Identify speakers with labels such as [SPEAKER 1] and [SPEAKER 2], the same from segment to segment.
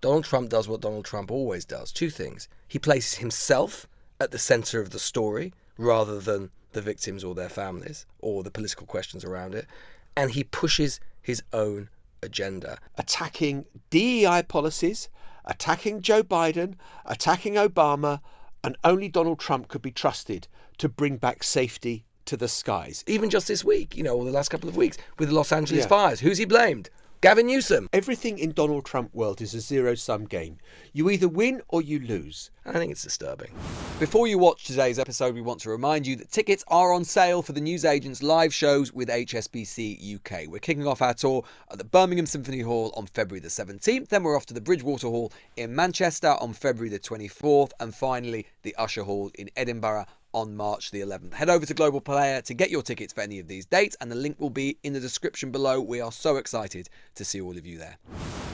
[SPEAKER 1] Donald Trump does what Donald Trump always does. Two things. He places himself at the centre of the story rather than the victims or their families or the political questions around it. And he pushes his own agenda.
[SPEAKER 2] Attacking DEI policies, attacking Joe Biden, attacking Obama, and only Donald Trump could be trusted to bring back safety to the skies.
[SPEAKER 1] Even just this week, or the last couple of weeks with the Los Angeles fires. Who's he blamed? Gavin Newsom.
[SPEAKER 2] Everything in Donald Trump world is a zero-sum game. You either win or you lose.
[SPEAKER 1] I think it's disturbing.
[SPEAKER 3] Before you watch today's episode, we want to remind you that tickets are on sale for the newsagent's live shows with HSBC UK. We're kicking off our tour at the Birmingham Symphony Hall on February the 17th. Then we're off to the Bridgewater Hall in Manchester on February the 24th. And finally, the Usher Hall in Edinburgh on March the 11th. Head over to Global Player to get your tickets for any of these dates, and the link will be in the description below. We are so excited to see all of you there.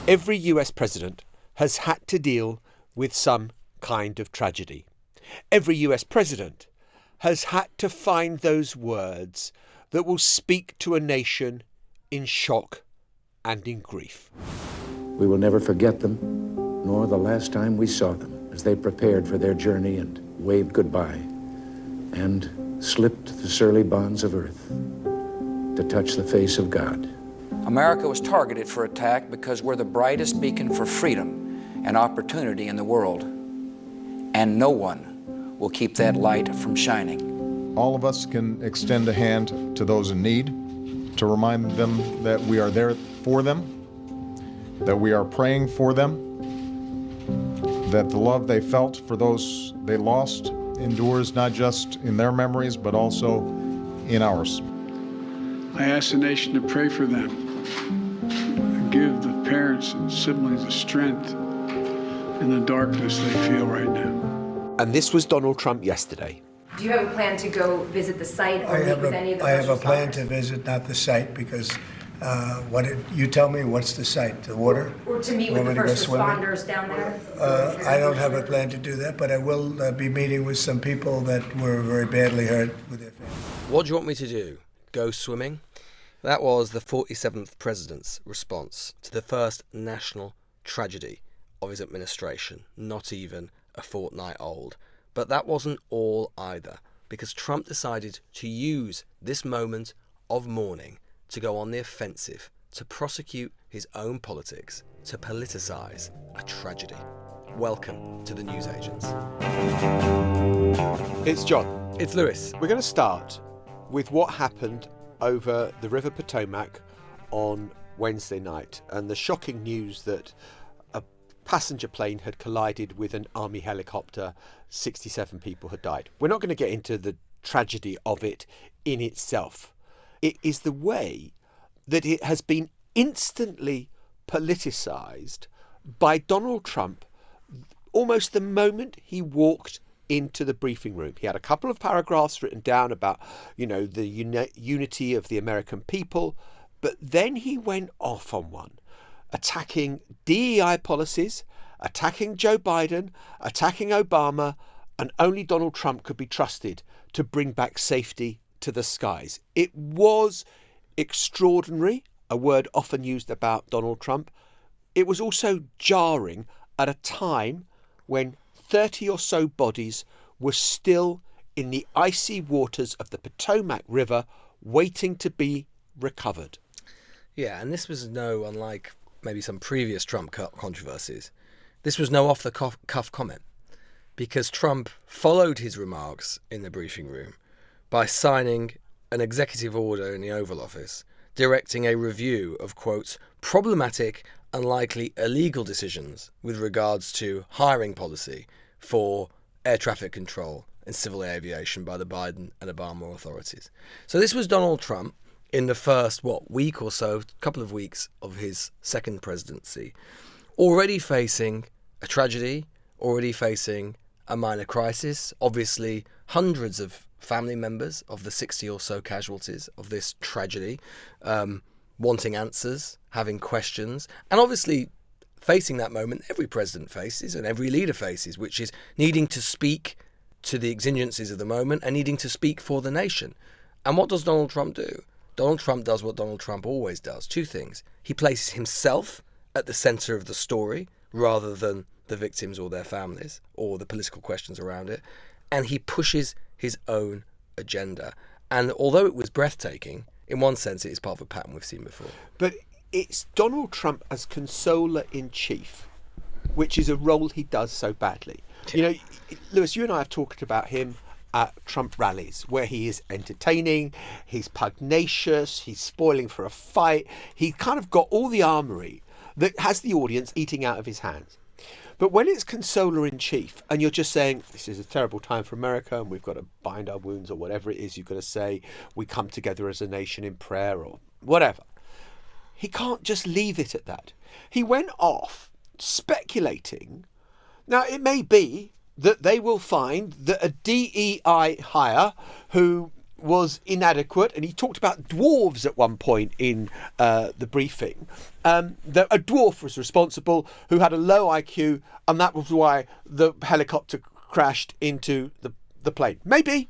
[SPEAKER 2] Every US president has had to deal with some kind of tragedy. Every US president has had to find those words that will speak to a nation in shock and in grief.
[SPEAKER 4] We will never forget them, nor the last time we saw them as they prepared for their journey and waved goodbye and slipped the surly bonds of earth to touch the face of God.
[SPEAKER 5] America was targeted for attack because we're the brightest beacon for freedom and opportunity in the world, and no one will keep that light from shining.
[SPEAKER 6] All of us can extend a hand to those in need, to remind them that we are there for them, that we are praying for them, that the love they felt for those they lost endures not just in their memories, but also in ours.
[SPEAKER 7] I ask the nation to pray for them, give the parents and siblings the strength in the darkness they feel right now.
[SPEAKER 2] And this was Donald Trump yesterday.
[SPEAKER 8] Do you have a plan to go visit the site or meet with any of the
[SPEAKER 9] I have a
[SPEAKER 8] first
[SPEAKER 9] plan
[SPEAKER 8] responders?
[SPEAKER 9] to visit, not the site, because you tell me what's the site, the water?
[SPEAKER 8] Or to meet with the first responders down there?
[SPEAKER 9] I don't have a plan to do that, but I will be meeting with some people that were very badly hurt with their families.
[SPEAKER 1] What do you want me to do? Go swimming? That was the 47th president's response to the first national tragedy of his administration, not even a fortnight old. But that wasn't all either, because Trump decided to use this moment of mourning to go on the offensive, to prosecute his own politics, to politicise a tragedy. Welcome to the Newsagents.
[SPEAKER 2] It's John.
[SPEAKER 1] It's Lewis.
[SPEAKER 2] We're going to start with what happened over the River Potomac on Wednesday night and the shocking news that a passenger plane had collided with an army helicopter. 67 people had died. We're not going to get into the tragedy of it in itself. It is the way that it has been instantly politicised by Donald Trump almost the moment he walked into the briefing room. He had a couple of paragraphs written down about, the unity of the American people, but then he went off on one, attacking DEI policies, attacking Joe Biden, attacking Obama, and only Donald Trump could be trusted to bring back safety to the skies. It was extraordinary, a word often used about Donald Trump. It was also jarring at a time when 30 or so bodies were still in the icy waters of the Potomac River waiting to be recovered.
[SPEAKER 1] Yeah, and this was no unlike maybe some previous Trump controversies. This was no off-the-cuff comment, because Trump followed his remarks in the briefing room by signing an executive order in the Oval Office directing a review of, quote, problematic and likely illegal decisions with regards to hiring policy for air traffic control and civil aviation by the Biden and Obama authorities. So this was Donald Trump in the first, week or so, couple of weeks of his second presidency, already facing a tragedy, already facing a minor crisis, obviously hundreds of family members of the 60 or so casualties of this tragedy, wanting answers, having questions, and obviously facing that moment every president faces and every leader faces, which is needing to speak to the exigencies of the moment and needing to speak for the nation. And what does Donald Trump do? Donald Trump does what Donald Trump always does. Two things. He places himself at the centre of the story rather than the victims or their families or the political questions around it. And he pushes his own agenda. And although it was breathtaking, in one sense, it is part of a pattern we've seen before.
[SPEAKER 2] But it's Donald Trump as consoler-in-chief, which is a role he does so badly. You know, Lewis, you and I have talked about him at Trump rallies, where he is entertaining, he's pugnacious, he's spoiling for a fight. He kind of got all the armoury that has the audience eating out of his hands. But when it's consoler-in-chief and you're just saying, this is a terrible time for America and we've got to bind our wounds, or whatever it is you've got to say, we come together as a nation in prayer or whatever, he can't just leave it at that. He went off speculating. Now, it may be that they will find that a DEI hire who was inadequate, and he talked about dwarves at one point in the briefing, that a dwarf was responsible who had a low IQ, and that was why the helicopter crashed into the plane. Maybe.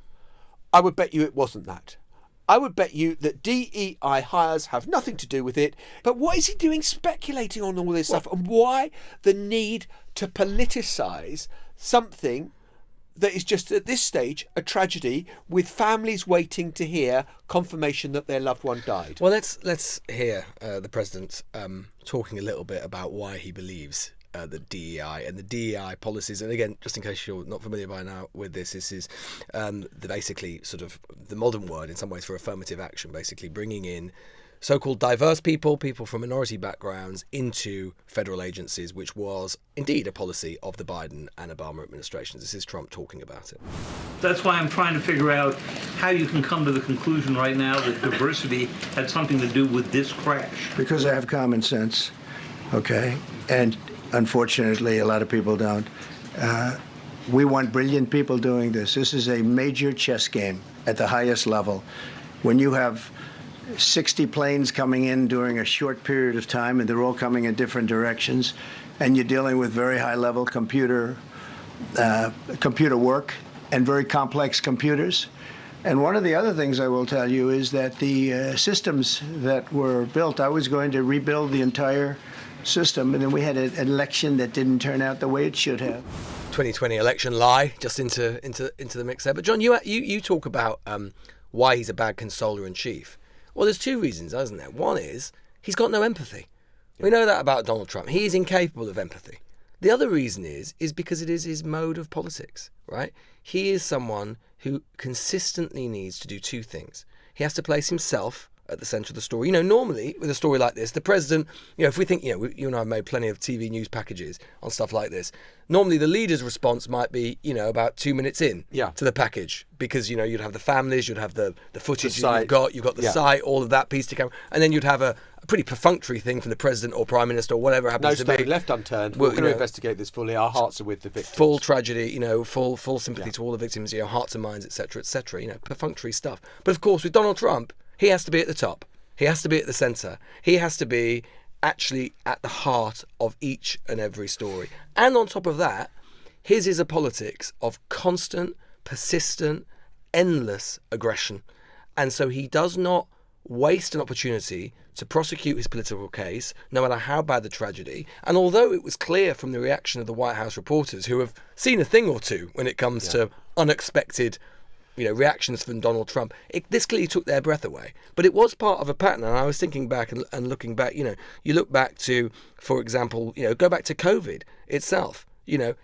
[SPEAKER 2] I would bet you it wasn't that. I would bet you that DEI hires have nothing to do with it. But what is he doing speculating on all this stuff? And why the need to politicise something that is just at this stage a tragedy, with families waiting to hear confirmation that their loved one died?
[SPEAKER 1] Well, let's hear the president talking a little bit about why he believes the DEI and the DEI policies. And again, just in case you're not familiar by now with this is the basically sort of the modern word in some ways for affirmative action, basically bringing in so-called diverse people from minority backgrounds into federal agencies, which was indeed a policy of the Biden and Obama administrations. This is Trump talking about it.
[SPEAKER 10] That's why I'm trying to figure out how you can come to the conclusion right now that diversity had something to do with this crash.
[SPEAKER 9] Because I have common sense, okay? And unfortunately, a lot of people don't. We want brilliant people doing this. This is a major chess game at the highest level. When you have 60 planes coming in during a short period of time, and they're all coming in different directions, and you're dealing with very high-level computer work and very complex computers. And one of the other things I will tell you is that the systems that were built, I was going to rebuild the entire system, and then we had an election that didn't turn out the way it should have.
[SPEAKER 1] 2020 election lie just into the mix there. But John, you talk about why he's a bad consoler-in-chief. Well, there's two reasons, isn't there? One is he's got no empathy. We know that about Donald Trump. He is incapable of empathy. The other reason is because it is his mode of politics, right? He is someone who consistently needs to do two things. He has to place himself at the centre of the story. You know, normally with a story like this, the president, if we think, you and I have made plenty of TV news packages on stuff like this. Normally the leader's response might be, about 2 minutes in to the package, because, you'd have the families, you'd have the footage you've got the site, all of that piece to come, and then you'd have a pretty perfunctory thing from the president or prime minister or whatever happens to be.
[SPEAKER 2] No stone left unturned. We're going to investigate this fully. Our hearts are with the victims.
[SPEAKER 1] Full tragedy, full sympathy to all the victims, hearts and minds, etc., perfunctory stuff. But of course, with Donald Trump, he has to be at the top. He has to be at the centre. He has to be actually at the heart of each and every story. And on top of that, his is a politics of constant, persistent, endless aggression. And so he does not waste an opportunity to prosecute his political case, no matter how bad the tragedy. And although it was clear from the reaction of the White House reporters, who have seen a thing or two when it comes to unexpected reactions from Donald Trump, this clearly took their breath away. But it was part of a pattern. And I was thinking back and looking back, you look back to, for example, go back to COVID itself.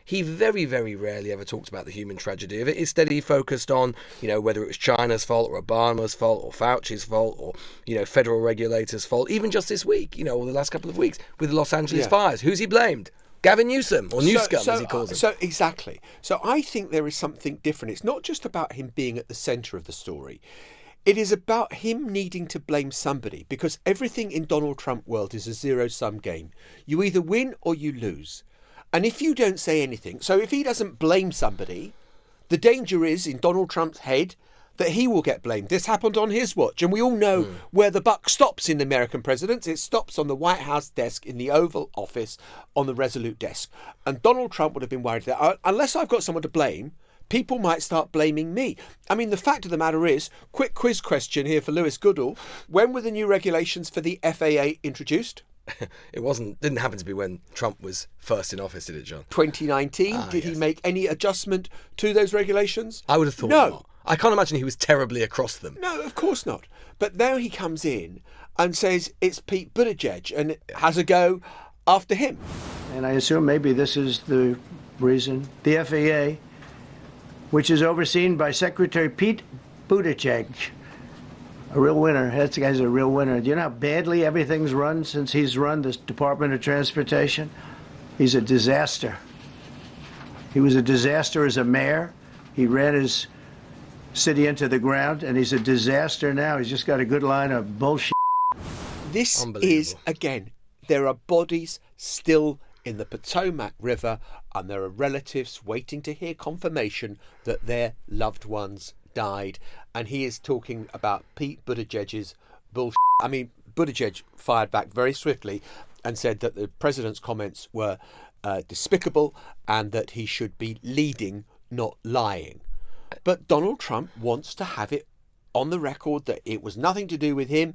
[SPEAKER 1] He very, very rarely ever talked about the human tragedy of it. Instead, he focused on, whether it was China's fault or Obama's fault or Fauci's fault or, federal regulators' fault. Even just this week, or the last couple of weeks with the Los Angeles fires. Who's he blamed? Gavin Newsom, or Newscum, as he calls him.
[SPEAKER 2] So, exactly. So I think there is something different. It's not just about him being at the centre of the story. It is about him needing to blame somebody, because everything in Donald Trump world is a zero-sum game. You either win or you lose. And if you don't say anything, so if he doesn't blame somebody, the danger is, in Donald Trump's head, that he will get blamed. This happened on his watch. And we all know where the buck stops in American presidents. It stops on the White House desk, in the Oval Office, on the Resolute desk. And Donald Trump would have been worried that unless I've got someone to blame, people might start blaming me. I mean, the fact of the matter is, quick quiz question here for Lewis Goodall. When were the new regulations for the FAA introduced?
[SPEAKER 1] It didn't happen to be when Trump was first in office, did it, John?
[SPEAKER 2] 2019, did he make any adjustment to those regulations?
[SPEAKER 1] I would have thought not. I can't imagine he was terribly across them.
[SPEAKER 2] No, of course not. But now he comes in and says it's Pete Buttigieg and has a go after him.
[SPEAKER 9] And I assume maybe this is the reason the FAA, which is overseen by Secretary Pete Buttigieg, a real winner. That guy's a real winner. Do you know how badly everything's run since he's run this Department of Transportation? He's a disaster. He was a disaster as a mayor. He ran his city into the ground, and he's a disaster now. He's just got a good line of bullshit.
[SPEAKER 2] This is, again, there are bodies still in the Potomac River, and there are relatives waiting to hear confirmation that their loved ones died. And he is talking about Pete Buttigieg's bullshit. I mean, Buttigieg fired back very swiftly and said that the president's comments were despicable and that he should be leading, not lying. But Donald Trump wants to have it on the record that it was nothing to do with him.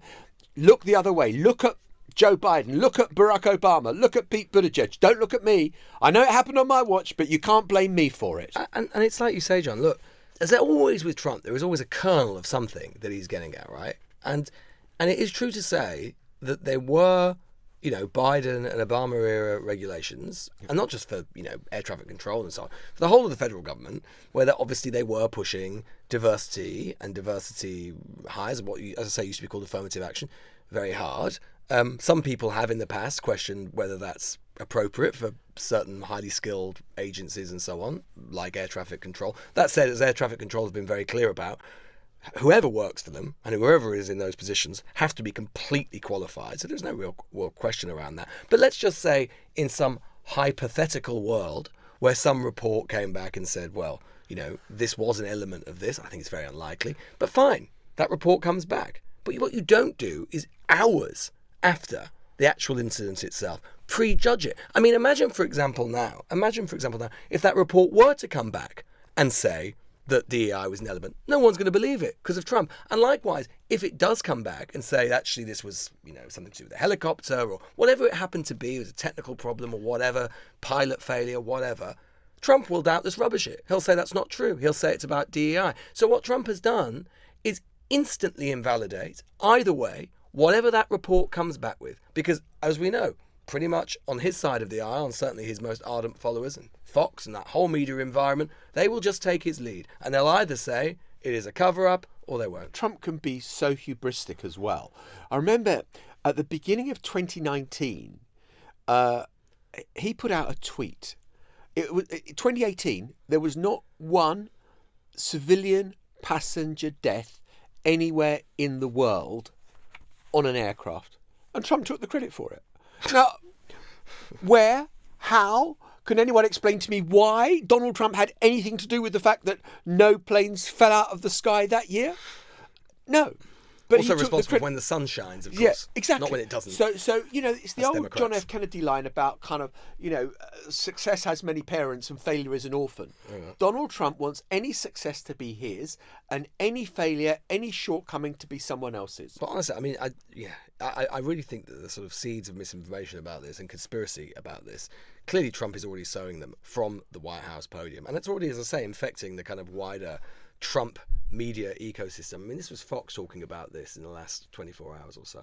[SPEAKER 2] Look the other way. Look at Joe Biden. Look at Barack Obama. Look at Pete Buttigieg. Don't look at me. I know it happened on my watch, but you can't blame me for it.
[SPEAKER 1] And it's like you say, John, look, as there always with Trump, there is always a kernel of something that he's getting at, right? And it is true to say that there were, Biden and Obama era regulations, and not just for, air traffic control and so on, for the whole of the federal government, where obviously they were pushing diversity and diversity hires, what, as I say, used to be called affirmative action, very hard. Some people have in the past questioned whether that's appropriate for certain highly skilled agencies and so on, like air traffic control. That said, as air traffic control has been very clear about, whoever works for them and whoever is in those positions have to be completely qualified. So there's no real question around that. But let's just say in some hypothetical world where some report came back and said, well, this was an element of this. I think it's very unlikely. But fine, that report comes back. But what you don't do is hours after the actual incident itself, prejudge it. I mean, imagine, for example, now, if that report were to come back and say that DEI was an element, no one's going to believe it because of Trump. And likewise, if it does come back and say, actually, this was, something to do with the helicopter or whatever it happened to be, it was a technical problem or whatever, pilot failure, whatever, Trump will doubtless rubbish it. He'll say that's not true. He'll say it's about DEI. So what Trump has done is instantly invalidate, either way, whatever that report comes back with. Because, as we know, pretty much on his side of the aisle, and certainly his most ardent followers, and Fox and that whole media environment, they will just take his lead. And they'll either say it is a cover-up or they won't.
[SPEAKER 2] Trump can be so hubristic as well. I remember at the beginning of 2019, he put out a tweet. 2018, there was not one civilian passenger death anywhere in the world on an aircraft. And Trump took the credit for it. Now, where, how, can anyone explain to me why Donald Trump had anything to do with the fact that no planes fell out of the sky that year? No. But
[SPEAKER 1] also responsible for when the sun shines, of course.
[SPEAKER 2] Yeah, exactly.
[SPEAKER 1] Not when it doesn't.
[SPEAKER 2] So it's the
[SPEAKER 1] That's
[SPEAKER 2] old
[SPEAKER 1] Democrats.
[SPEAKER 2] John F. Kennedy line about kind of, success has many parents and failure is an orphan. Yeah. Donald Trump wants any success to be his and any failure, any shortcoming to be someone else's.
[SPEAKER 1] But honestly, I mean, I really think that the sort of seeds of misinformation about this and conspiracy about this, clearly Trump is already sowing them from the White House podium. And it's already, as I say, infecting the kind of wider Trump media ecosystem. I mean, this was Fox talking about this in the last 24 hours or so.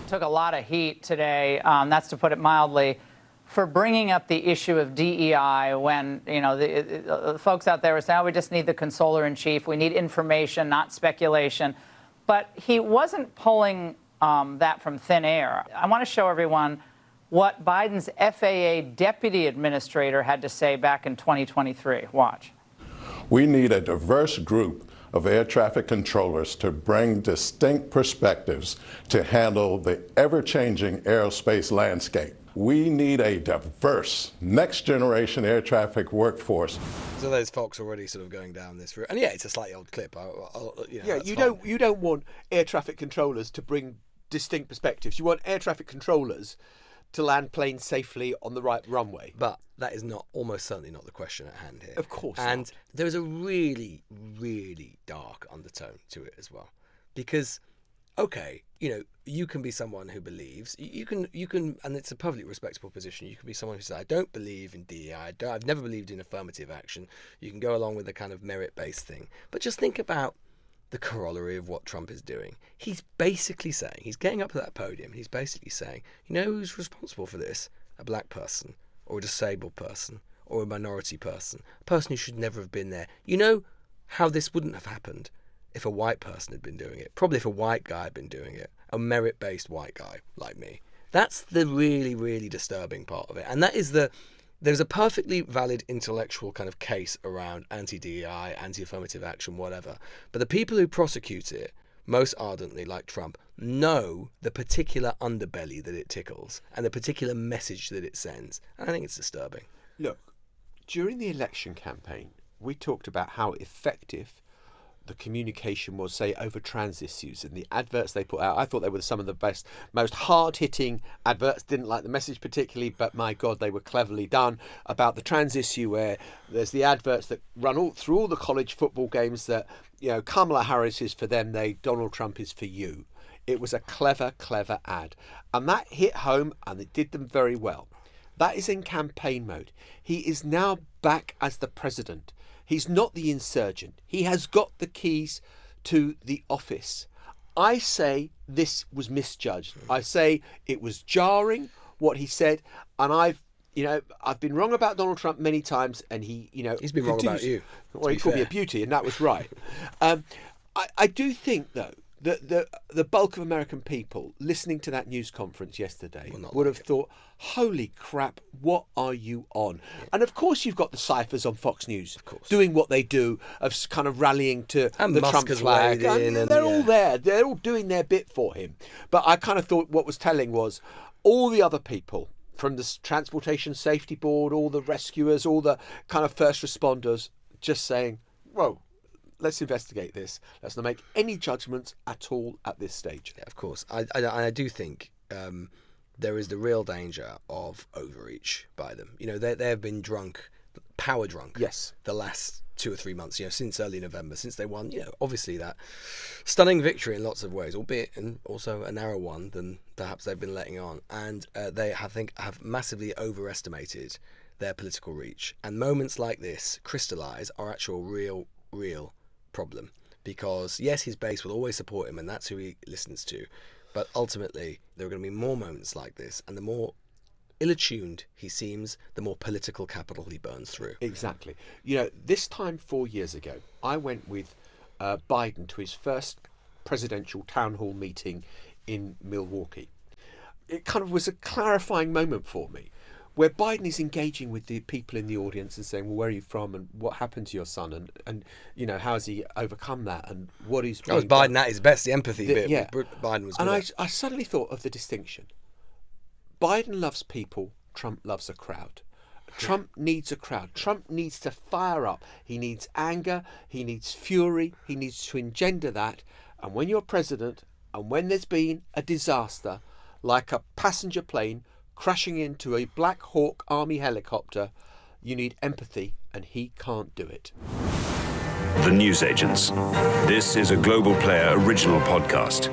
[SPEAKER 11] Took a lot of heat today, that's to put it mildly, for bringing up the issue of DEI when, the folks out there were saying, we just need the controller-in-chief. We need information, not speculation. But he wasn't pulling that from thin air. I want to show everyone what Biden's FAA deputy administrator had to say back in 2023. Watch.
[SPEAKER 12] We need a diverse group of air traffic controllers to bring distinct perspectives to handle the ever-changing aerospace landscape. We need a diverse, next-generation air traffic workforce.
[SPEAKER 1] So there's Fox already sort of going down this route. And yeah, it's a slightly old clip.
[SPEAKER 2] You don't want air traffic controllers to bring distinct perspectives. You want air traffic controllers to land planes safely on the right runway.
[SPEAKER 1] But that is almost certainly not the question at hand here.
[SPEAKER 2] Of course
[SPEAKER 1] And
[SPEAKER 2] not.
[SPEAKER 1] There is a really, really dark undertone to it as well. Because okay, you can be someone who believes, you can, and it's a perfectly respectable position. You can be someone who says, I don't believe in DEI, I've never believed in affirmative action. You can go along with the kind of merit-based thing. But just think about the corollary of what Trump is doing. He's basically saying, he's getting up at that podium, he's basically saying, who's responsible for this? A black person, or a disabled person, or a minority person, a person who should never have been there. You know how this wouldn't have happened if a white person had been doing it. Probably if a white guy had been doing it, a merit-based white guy like me. That's the really, really disturbing part of it. And that is there's a perfectly valid intellectual kind of case around anti-DEI, anti-affirmative action, whatever. But the people who prosecute it most ardently, like Trump, know the particular underbelly that it tickles and the particular message that it sends. And I think it's disturbing.
[SPEAKER 2] Look, during the election campaign, we talked about how effective the communication was, say, over trans issues and the adverts they put out. I thought they were some of the best, most hard-hitting adverts. Didn't like the message particularly, but my God, they were cleverly done about the trans issue, where there's the adverts that run all through all the college football games that, Kamala Harris is for them, Donald Trump is for you. It was a clever ad. And that hit home, and it did them very well. That is in campaign mode. He is now back as the president. He's not the insurgent. He has got the keys to the office. I say this was misjudged. I say it was jarring what he said, and I've been wrong about Donald Trump many times, and he's
[SPEAKER 1] been wrong about you.
[SPEAKER 2] Well, he called me a beauty, and that was right. I do think though that the bulk of American people listening to that news conference yesterday would have thought, holy crap, what are you on? Yeah. And of course you've got the ciphers on Fox News doing what they do of kind of rallying to
[SPEAKER 1] and
[SPEAKER 2] the
[SPEAKER 1] Musk
[SPEAKER 2] Trump flag. They're all there. They're all doing their bit for him. But I kind of thought what was telling was all the other people, from the Transportation Safety Board, all the rescuers, all the kind of first responders, just saying, whoa, let's investigate this. Let's not make any judgments at all at this stage.
[SPEAKER 1] Yeah, of course. I do think there is the real danger of overreach by them. They have been power drunk.
[SPEAKER 2] Yes.
[SPEAKER 1] The last 2 or 3 months, since early November, since they won, obviously that stunning victory in lots of ways, albeit and also a narrower one than perhaps they've been letting on. And they, I think, have massively overestimated their political reach. And moments like this crystallise our actual real problem, because yes, his base will always support him and that's who he listens to, but ultimately there are going to be more moments like this, and the more ill-attuned he seems, the more political capital he burns through.
[SPEAKER 2] Exactly. This time 4 years ago, I went with Biden to his first presidential town hall meeting in Milwaukee. It kind of was a clarifying moment for me, where Biden is engaging with the people in the audience and saying, well, where are you from and what happened to your son and how has he overcome that and what is...
[SPEAKER 1] That was Biden at his best, the empathy bit.
[SPEAKER 2] Yeah.
[SPEAKER 1] Biden was
[SPEAKER 2] good.
[SPEAKER 1] And
[SPEAKER 2] I suddenly thought of the distinction. Biden loves people, Trump loves a crowd. Trump needs a crowd. Trump needs to fire up. He needs anger, he needs fury, he needs to engender that. And when you're president and when there's been a disaster, like a passenger plane crashing into a Black Hawk Army helicopter, you need empathy, and he can't do it.
[SPEAKER 13] The Newsagents. This is a Global Player original podcast.